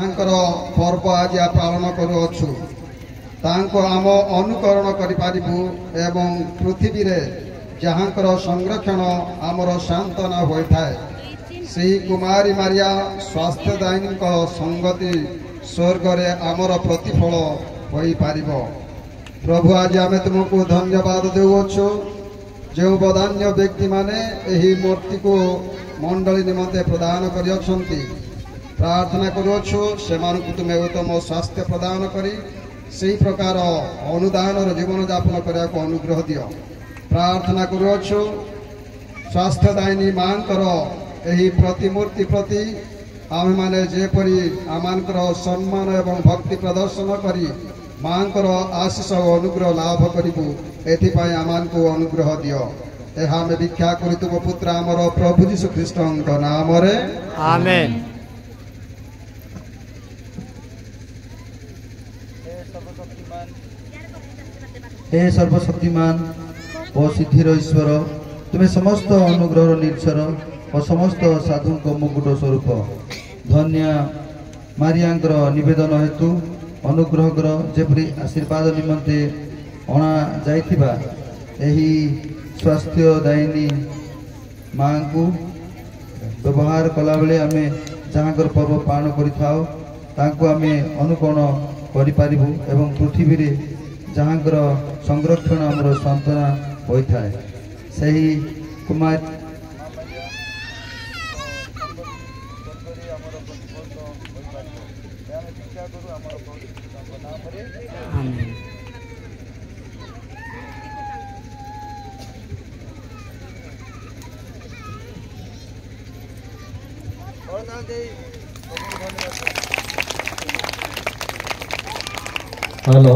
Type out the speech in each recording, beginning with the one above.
ଯାହାଙ୍କର ପର୍ବ ଆଜି ପାଳନ କରୁଅଛୁ ତାଙ୍କୁ ଆମ ଅନୁକରଣ କରିପାରିବୁ ଏବଂ ପୃଥିବୀରେ ଯାହାଙ୍କର ସଂରକ୍ଷଣ ଆମର ସାନ୍ତ୍ୱନା ହୋଇଥାଏ ସେହି କୁମାରୀ ମାରିଆ ସ୍ୱାସ୍ଥ୍ୟଦାୟୀଙ୍କ ସଙ୍ଗତି ସ୍ୱର୍ଗରେ ଆମର ପ୍ରତିଫଳ ହୋଇପାରିବ। ପ୍ରଭୁ ଆଜି ଆମେ ତୁମକୁ ଧନ୍ୟବାଦ ଦେଉଅଛୁ ଯେଉଁ ବଦାନ୍ୟ ବ୍ୟକ୍ତିମାନେ ଏହି ମୂର୍ତ୍ତିକୁ ମଣ୍ଡଳୀ ନିମନ୍ତେ ପ୍ରଦାନ କରିଅଛନ୍ତି ପ୍ରାର୍ଥନା କରୁଅଛୁ ସେମାନଙ୍କୁ ତୁମେ ଉତ୍ତମ ସ୍ୱାସ୍ଥ୍ୟ ପ୍ରଦାନ କରି ସେହି ପ୍ରକାର ଅନୁଦାନର ଜୀବନଯାପନ କରିବାକୁ ଅନୁଗ୍ରହ ଦିଅ। ପ୍ରାର୍ଥନା କରୁଅଛୁ ସ୍ୱାସ୍ଥ୍ୟଦାୟିନୀ ମାଙ୍କର ଏହି ପ୍ରତିମୂର୍ତ୍ତି ପ୍ରତି ଆମେମାନେ ଯେପରି ଆମମାନଙ୍କର ସମ୍ମାନ ଏବଂ ଭକ୍ତି ପ୍ରଦର୍ଶନ କରି ମାଙ୍କର ଆଶୀଷ ଓ ଅନୁଗ୍ରହ ଲାଭ କରିବୁ ଏଥିପାଇଁ ଆମମାନଙ୍କୁ ଅନୁଗ୍ରହ ଦିଅ। ଏହା ଆମେ ଭିକ୍ଷା କରି ତୁମ ପୁତ୍ର ଆମର ପ୍ରଭୁ ଯୀଶୁ ଖ୍ରୀଷ୍ଟଙ୍କ ନାମରେ ଆମେନ୍। हे सर्वशक्तिमान ओ सिद्धिर ईश्वर तुम्हें समस्त अनुग्रह निर्झर और समस्त साधु मुकुट स्वरूप धन्य मारियांकर निवेदन हेतु अनुग्रह कर जेपरी आशीर्वाद निमंते अणा जाइथिबा एही स्वास्थ्यदायिनी माँ को व्यवहार कला बेले आमे जहाँकर पर्व पालन करिथाओ तांको आमे अनुकरण करिपारिबु एवं पृथ्वी रे जहाँकर संरक्षण आमर सांत्वना होता है सही कुमार हेलो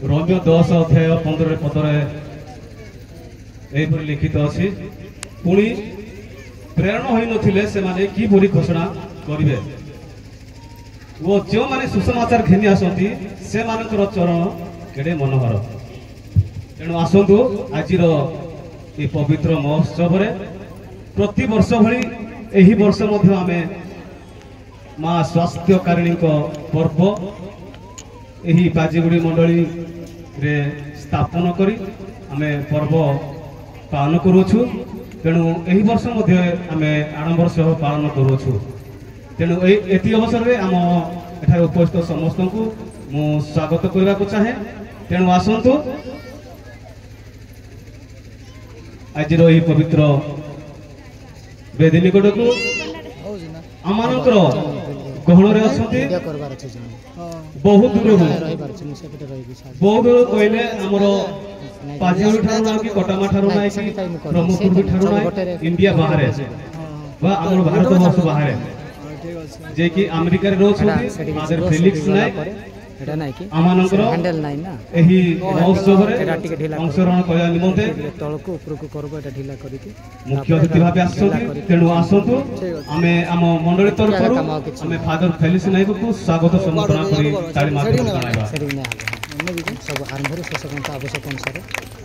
रोमियो 10 अध्याय 15 पदरे एपरि लिखित अछि पुणी प्रेरणा होई नथिले से माने की बोली घोषणा करिवे वो जो माने सुसमाचार घेनी आसंती से मानकर चरण केडे मनोहर तेणु आसंतु आजिर ए पवित्र महोत्सव रे प्रति वर्ष भली एही वर्ष मध्य आमे मां स्वास्थ्यकारिणी को पर्व एही बाजीगुड़ी मंडली रे स्थापन करी आमे पर्व पालन करूछु तेणु एही वर्ष मध्य आमे आडंबर सह पालन करूछु तेणु एति अवसर रे आम एठारे उपस्थित समस्त को मु स्वागत करबा को चाहे तेणु आसंतु आजिर एही पवित्र वेदी निकट को आमानकर गहन रे असंती बहुत दूर कहले आमर पाजियोली ठारू ना कि कटामा ठारू ना कि ब्रह्मपुर ठारू ना इंडिया बाहर बा आमर भारत वर्ष बाहर जे कि अमेरिका रे रोछथि फादर फेलिक्स नायक एटा नाइ कि आमानकर हैंडल नाइ ना एही महोत्सव रे अंशग्रहण करया निमंते तळको उपरको करबो एटा ढिला करी कि मुख्य अतिथि भाबे आसथि तेणु आसंतु आमे आम मंडली तरफरु आमे फादर फेलिक्स नायक को स्वागत सम्मान करी ताली मार जणाइबा सब आरंभ रे शेष पर्यंत आवश्यक अनुसार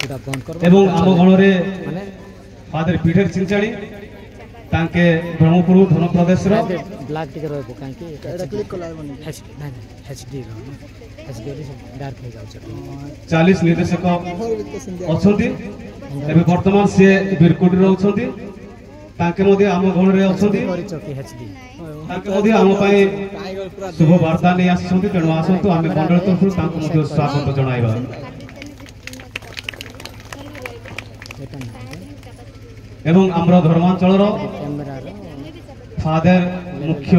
एटा बंद करबो एवं आम गण रे माने फादर पीटर चिंचाणी तांके ब्रह्मपुर धन प्रदेश रो ब्लैक टिके रहबो काहे कि एटा क्लिक कलाइबो एचडी डार्क हो जाउ 40 निर्देशक अछंती एबे वर्तमान से बिरकोडी रहउछंती तांके मध्ये आम गण रे अछंती तांके मध्ये आम पई शुभ वार्ता नै आछंती तेणु आसंतु आमे मंडल तरफरु तांको मध्ये स्वागत जणाइबा एवं आमर धर्मांचल फादर मुख्य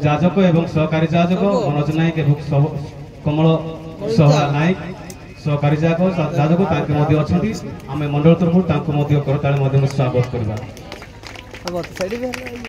जाजक एवं सहकारी जाजक मनोज नायक एवं कमल सहा नायक सहकारी जाजक तांके मध्ये अछंती आमे मंडल तरफ तांको मध्ये करताळे मध्ये स्वागत करबा।